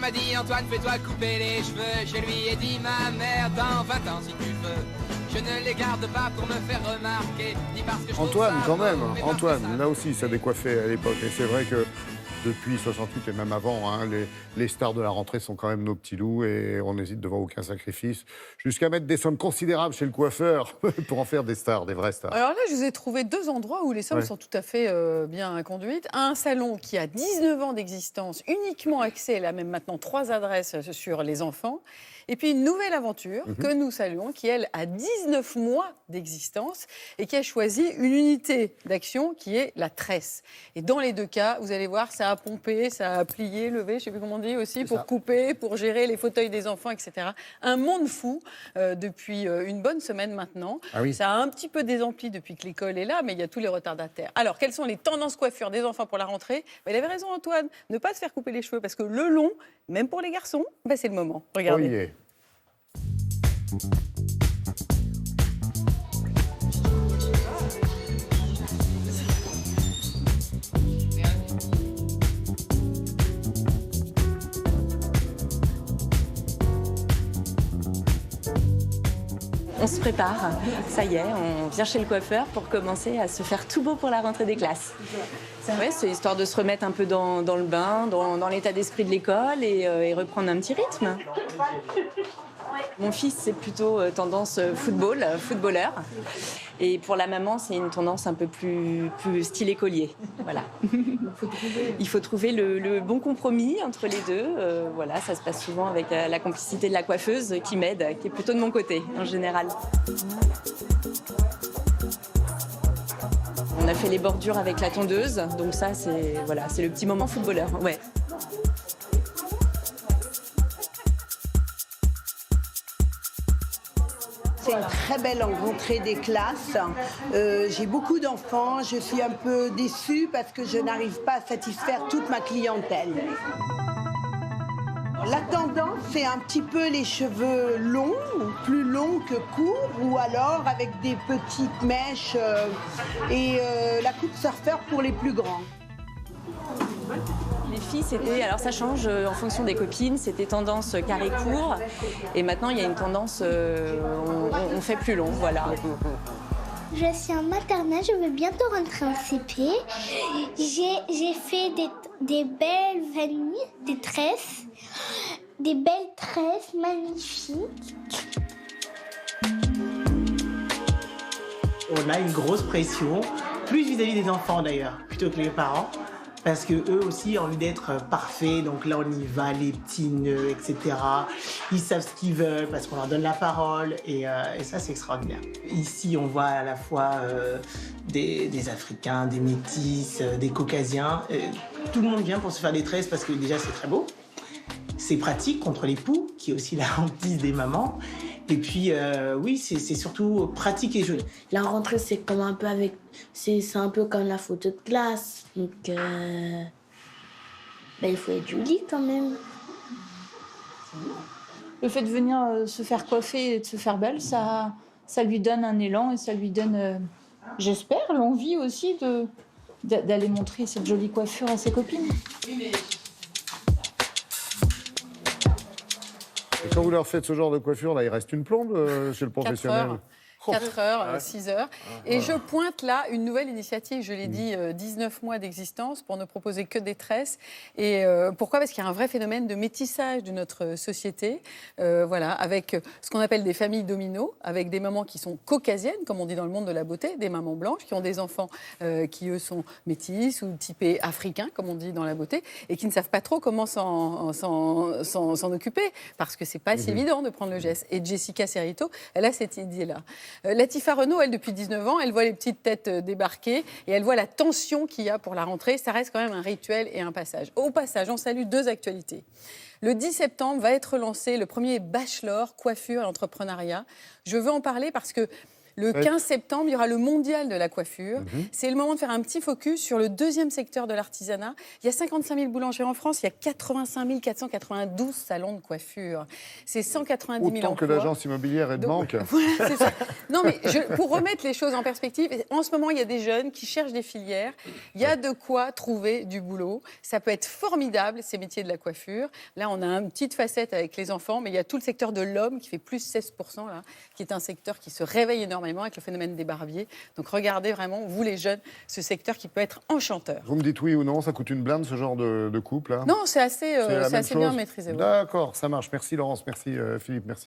m'a dit Antoine, fais-toi couper les cheveux. Je lui ai dit ma mère, dans 20 ans si tu veux. Je ne les garde pas pour me faire remarquer, ni parce que je Antoine, trouve ça quand même. beau, mais parce que Antoine, ça- là aussi, ça décoiffait à l'époque. Et c'est vrai que depuis 68 et même avant, hein, les stars de la rentrée sont quand même nos petits loups et on n'hésite devant aucun sacrifice, jusqu'à mettre des sommes considérables chez le coiffeur pour en faire des stars, des vraies stars. Alors là, je vous ai trouvé 2 endroits où les sommes Ouais. sont tout à fait bien conduites. Un salon qui a 19 ans d'existence, uniquement accès, là même maintenant 3 adresses sur les enfants. Et puis une nouvelle aventure que nous saluons, qui elle a 19 mois d'existence et qui a choisi une unité d'action qui est la tresse. Et dans les 2 cas, vous allez voir, ça a pompé, ça a plié, levé, je ne sais plus comment on dit aussi, pour couper, pour gérer les fauteuils des enfants, etc. Un monde fou depuis une bonne semaine maintenant. Ah oui. Ça a un petit peu désempli depuis que l'école est là, mais il y a tous les retardataires. Alors, quelles sont les tendances coiffure des enfants pour la rentrée ? Il avait raison Antoine, ne pas se faire couper les cheveux, parce que le long, même pour les garçons, c'est le moment. Regardez. Oh yeah. On se prépare, ça y est, on vient chez le coiffeur pour commencer à se faire tout beau pour la rentrée des classes. Ouais, c'est histoire de se remettre un peu dans le bain, dans l'état d'esprit de l'école et reprendre un petit rythme. Mon fils, c'est plutôt tendance footballeur. Et pour la maman, c'est une tendance un peu plus style écolier. Voilà. Il faut trouver le bon compromis entre les deux. Voilà, ça se passe souvent avec la complicité de la coiffeuse qui m'aide, qui est plutôt de mon côté en général. On a fait les bordures avec la tondeuse, donc ça, c'est le petit moment footballeur. Ouais. C'est une très belle rentrée des classes. J'ai beaucoup d'enfants. Je suis un peu déçue parce que je n'arrive pas à satisfaire toute ma clientèle. La tendance, c'est un petit peu les cheveux longs, plus longs que courts, ou alors avec des petites mèches et la coupe surfeur pour les plus grands. Les filles, alors ça change en fonction des copines, c'était tendance carré court, et maintenant il y a une tendance, on fait plus long, voilà. Je suis en maternelle, je vais bientôt rentrer en CP. J'ai fait des belles vanilles, des belles tresses magnifiques. On a une grosse pression, plus vis-à-vis des enfants d'ailleurs, plutôt que les parents. Parce qu'eux aussi ont envie d'être parfaits, donc là on y va, les petits nœuds, etc. Ils savent ce qu'ils veulent parce qu'on leur donne la parole et ça c'est extraordinaire. Ici on voit à la fois des Africains, des Métis, des Caucasiens. Tout le monde vient pour se faire des tresses parce que déjà c'est très beau. C'est pratique contre les poux, qui est aussi la hantise des mamans. Et puis, oui, c'est surtout pratique et joli. La rentrée, c'est comme un peu c'est un peu comme la photo de classe. Donc, il faut être joli quand même. Le fait de venir se faire coiffer et de se faire belle, ça lui donne un élan et ça lui donne, j'espère, l'envie aussi d'aller montrer cette jolie coiffure à ses copines. Et quand vous leur faites ce genre de coiffure, là, il reste une plombe chez le professionnel. 4 heures, 6 heures. Et je pointe là une nouvelle initiative, je l'ai dit, 19 mois d'existence pour ne proposer que des tresses. Et pourquoi ? Parce qu'il y a un vrai phénomène de métissage de notre société, voilà, avec ce qu'on appelle des familles dominos, avec des mamans qui sont caucasiennes, comme on dit dans le monde de la beauté, des mamans blanches qui ont des enfants qui, eux, sont métis ou typés africains, comme on dit dans la beauté, et qui ne savent pas trop comment s'en occuper, parce que c'est pas si évident de prendre le geste. Et Jessica Cerrito, elle a cette idée-là. Latifa Renaud, elle, depuis 19 ans, elle voit les petites têtes débarquer et elle voit la tension qu'il y a pour la rentrée. Ça reste quand même un rituel et un passage. Au passage, on salue 2 actualités. Le 10 septembre va être lancé le premier bachelor coiffure et entrepreneuriat. Je veux en parler parce que Le 15 septembre, il y aura le mondial de la coiffure. C'est le moment de faire un petit focus sur le deuxième secteur de l'artisanat. Il y a 55 000 boulangers en France, il y a 85 492 salons de coiffure. C'est 190 000 Autant emplois. que d'agence immobilière et de banque. Voilà, c'est ça. Non, mais pour remettre les choses en perspective, en ce moment, il y a des jeunes qui cherchent des filières. Il y a de quoi trouver du boulot. Ça peut être formidable, ces métiers de la coiffure. Là, on a une petite facette avec les enfants, mais il y a tout le secteur de l'homme qui fait plus 16%, là, qui est un secteur qui se réveille énormément avec le phénomène des barbiers. Donc, regardez vraiment, vous les jeunes, ce secteur qui peut être enchanteur. Vous me dites oui ou non, ça coûte une blinde ce genre de couple là? Non, c'est assez C'est la même bien chose. maîtrisé. Ouais. D'accord, ça marche. Merci Laurence, merci Philippe, merci.